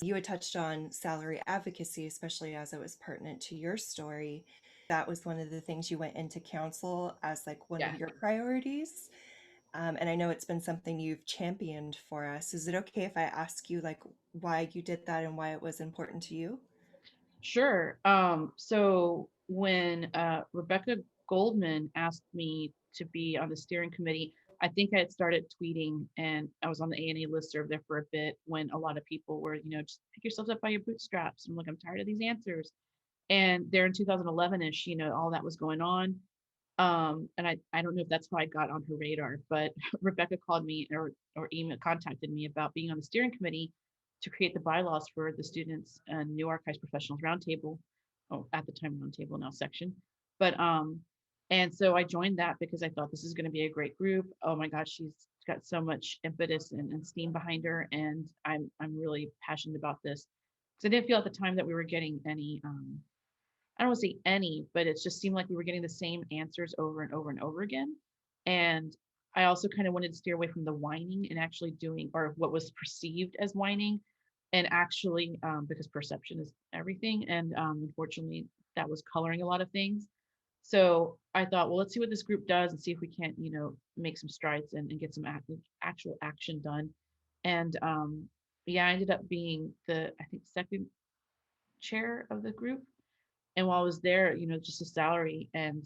You had touched on salary advocacy, especially as it was pertinent to your story. That was one of the things you went into council as like one of Yeah, your priorities. And I know it's been something you've championed for us. Is it okay if I ask you like why you did that and why it was important to you? sure. So when Rebecca Goldman asked me to be on the steering committee, I think I had started tweeting and I was on the ANA listserv there for a bit when a lot of people were, just pick yourselves up by your bootstraps. I'm like, I'm tired of these answers. And there in 2011-ish, all that was going on. And I don't know if that's how I got on her radar, but Rebecca called me or email contacted me about being on the steering committee to create the bylaws for the students and new archives professionals roundtable. Oh, at the time roundtable, now section. But and so I joined that because I thought this is going to be a great group. Oh my gosh, she's got so much impetus and steam behind her, and I'm really passionate about this because I didn't feel at the time that we were getting any I don't want to say any, but it just seemed like we were getting the same answers over and over and over again. And I also kind of wanted to steer away from the whining and actually doing or what was perceived as whining and actually because perception is everything. And unfortunately, that was coloring a lot of things. So I thought, well, let's see what this group does and see if we can't, make some strides and get some actual action done. And yeah, I ended up being I think, second chair of the group and while I was there, just a salary and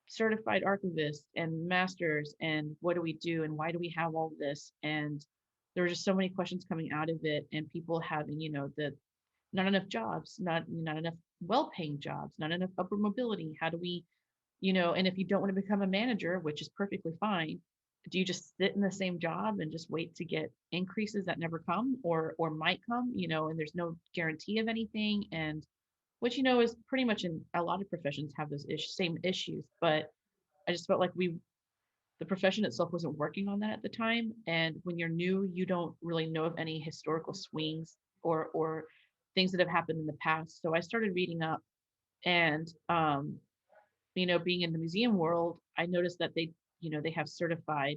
certified archivist and masters and what do we do and why do we have all this? And there were just so many questions coming out of it and people having, the not enough jobs, not enough well-paying jobs, not enough upward mobility. How do we, and if you don't want to become a manager, which is perfectly fine, do you just sit in the same job and just wait to get increases that never come or might come, and there's no guarantee of anything and which is pretty much in a lot of professions have those same issues, but I just felt like the profession itself wasn't working on that at the time, and when you're new, you don't really know of any historical swings or things that have happened in the past. So I started reading up and being in the museum world, I noticed that they have certified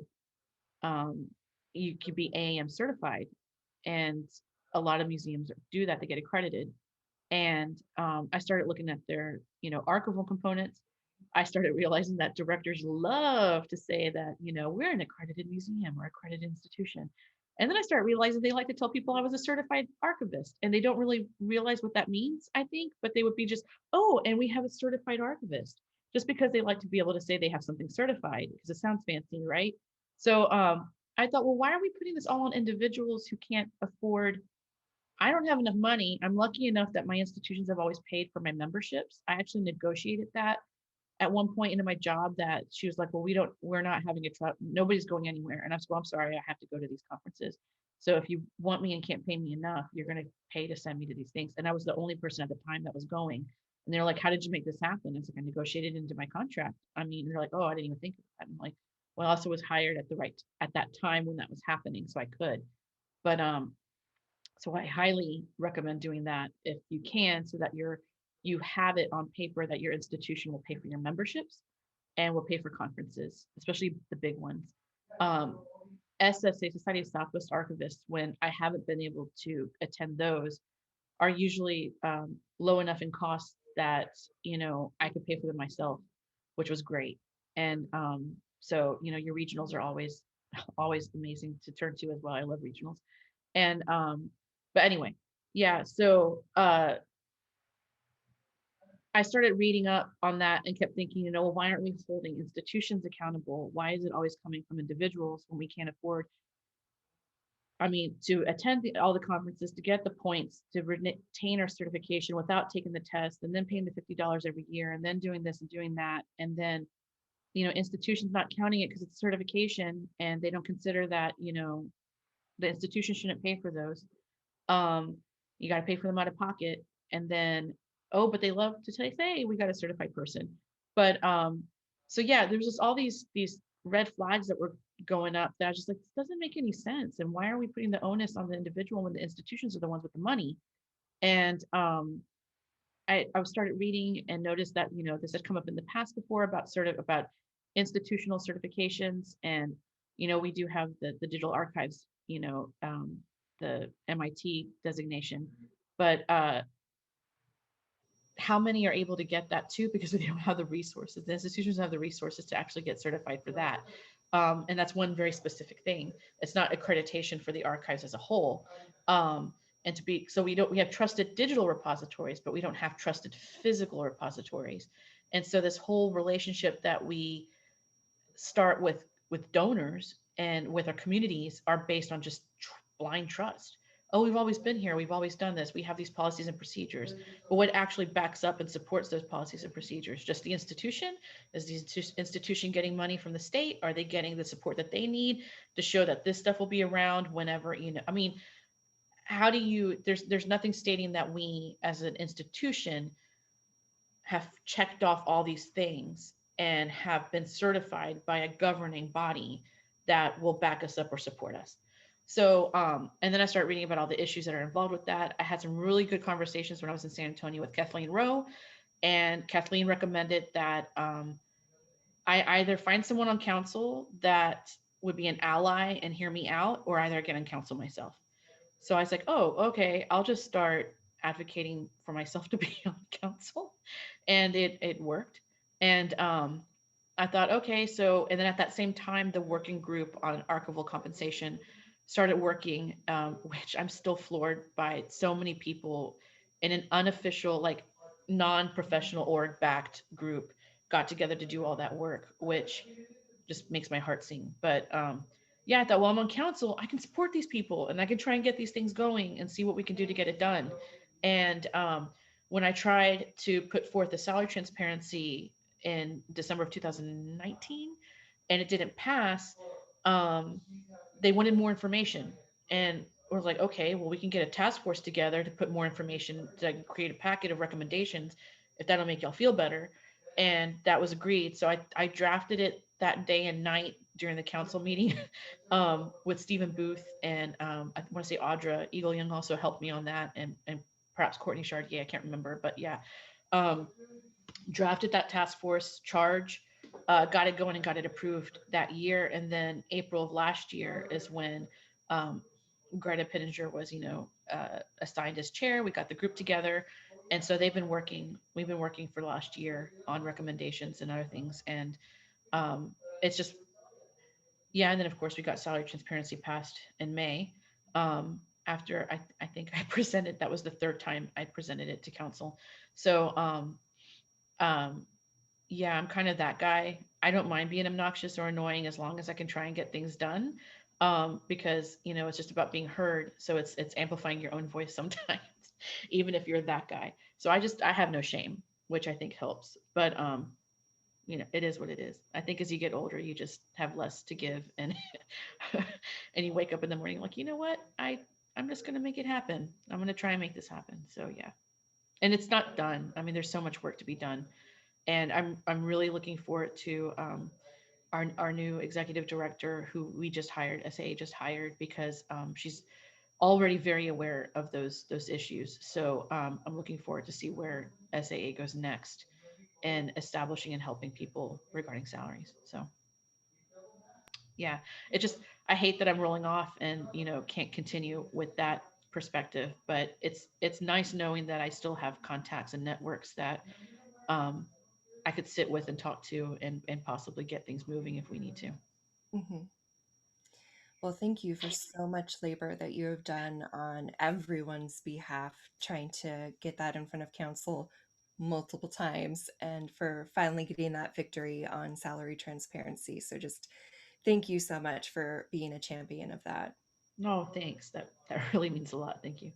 um you could be AAM certified and a lot of museums do that, they get accredited. And I started looking at their, archival components. I started realizing that directors love to say that, we're an accredited museum or accredited institution. And then I started realizing they like to tell people I was a certified archivist and they don't really realize what that means, I think, but they would be just, oh, and we have a certified archivist just because they like to be able to say they have something certified because it sounds fancy, right? So I thought, well, why are we putting this all on individuals who can't afford I don't have enough money. I'm lucky enough that my institutions have always paid for my memberships. I actually negotiated that at one point into my job that she was like, well, we're not having a truck. Nobody's going anywhere. And I was, well, I'm sorry. I have to go to these conferences. So if you want me and can't pay me enough, you're going to pay to send me to these things. And I was the only person at the time that was going. And they're like, how did you make this happen? It's like, I negotiated into my contract. I mean, they're like, oh, I didn't even think of that. I'm like, well, I also was hired at that time when that was happening. So I could, but, so I highly recommend doing that if you can, so that you have it on paper that your institution will pay for your memberships and will pay for conferences, especially the big ones. Um, SSA, Society of Southwest Archivists, when I haven't been able to attend those, are usually low enough in cost that I could pay for them myself, which was great. And so your regionals are always always amazing to turn to as well. I love regionals. And but anyway, yeah, so I started reading up on that and kept thinking, well, why aren't we holding institutions accountable? Why is it always coming from individuals when we can't afford, I mean, to attend all the conferences, to get the points, to retain our certification without taking the test, and then paying the $50 every year, and then doing this and doing that, and then institutions not counting it because it's certification, and they don't consider that the institution shouldn't pay for those. Um, you got to pay for them out of pocket. And then, oh, but they love to say, we got a certified person. But so yeah, there's just all these red flags that were going up that I was just like, this doesn't make any sense. And why are we putting the onus on the individual when the institutions are the ones with the money? And I started reading and noticed that, this had come up in the past before about institutional certifications. And, we do have the digital archives, the MIT designation. But how many are able to get that too? Because they don't have the resources. The institutions have the resources to actually get certified for that. And that's one very specific thing. It's not accreditation for the archives as a whole. And to be so we have trusted digital repositories, but we don't have trusted physical repositories. And so this whole relationship that we start with donors and with our communities are based on just blind trust. Oh, we've always been here, we've always done this, we have these policies and procedures. But what actually backs up and supports those policies and procedures? Just the institution? Is the institution getting money from the state? Are they getting the support that they need to show that this stuff will be around whenever, I mean, how do you there's nothing stating that we as an institution have checked off all these things and have been certified by a governing body that will back us up or support us. So, and then I started reading about all the issues that are involved with that. I had some really good conversations when I was in San Antonio with Kathleen Rowe, and Kathleen recommended that I either find someone on council that would be an ally and hear me out, or either get on council myself. So I was like, oh, okay, I'll just start advocating for myself to be on council. And it worked. And I thought, okay, so, and then at that same time, the working group on archival compensation started working, which I'm still floored by so many people in an unofficial, like non-professional org backed group got together to do all that work, which just makes my heart sing. But yeah, I thought, well, I'm on council, I can support these people and I can try and get these things going and see what we can do to get it done. And when I tried to put forth the salary transparency in December of 2019 and it didn't pass, um, they wanted more information. And we're like, okay, well, we can get a task force together to put more information to create a packet of recommendations if that'll make y'all feel better. And that was agreed. So I drafted it that day and night during the council meeting with Stephen Booth and I want to say Audra Eagle Young also helped me on that, and perhaps Courtney Chartier, I can't remember, but yeah, um, drafted that task force charge, got it going and got it approved that year, and then April of last year is when um, Greta Pittenger was, assigned as chair. We got the group together, and so they've been working. We've been working for the last year on recommendations and other things, and it's just yeah. And then of course we got salary transparency passed in May. After I think I presented, that was the third time I presented it to council. So um, yeah, I'm kind of that guy. I don't mind being obnoxious or annoying as long as I can try and get things done. Because it's just about being heard. So it's amplifying your own voice sometimes, even if you're that guy. So I have no shame, which I think helps. But it is what it is. I think as you get older, you just have less to give, and and you wake up in the morning like, you know what, I'm just gonna make it happen. I'm gonna try and make this happen. So yeah, and it's not done. I mean, there's so much work to be done, and I'm really looking forward to our new executive director who we just hired, SAA just hired, because she's already very aware of those issues. So I'm looking forward to see where SAA goes next in establishing and helping people regarding salaries. So yeah, it just I hate that I'm rolling off and can't continue with that perspective, but it's nice knowing that I still have contacts and networks that um, I could sit with and talk to and possibly get things moving if we need to. Hmm. Well, thank you for so much labor that you have done on everyone's behalf, trying to get that in front of council multiple times and for finally getting that victory on salary transparency. So just thank you so much for being a champion of that. No, thanks. That really means a lot. Thank you.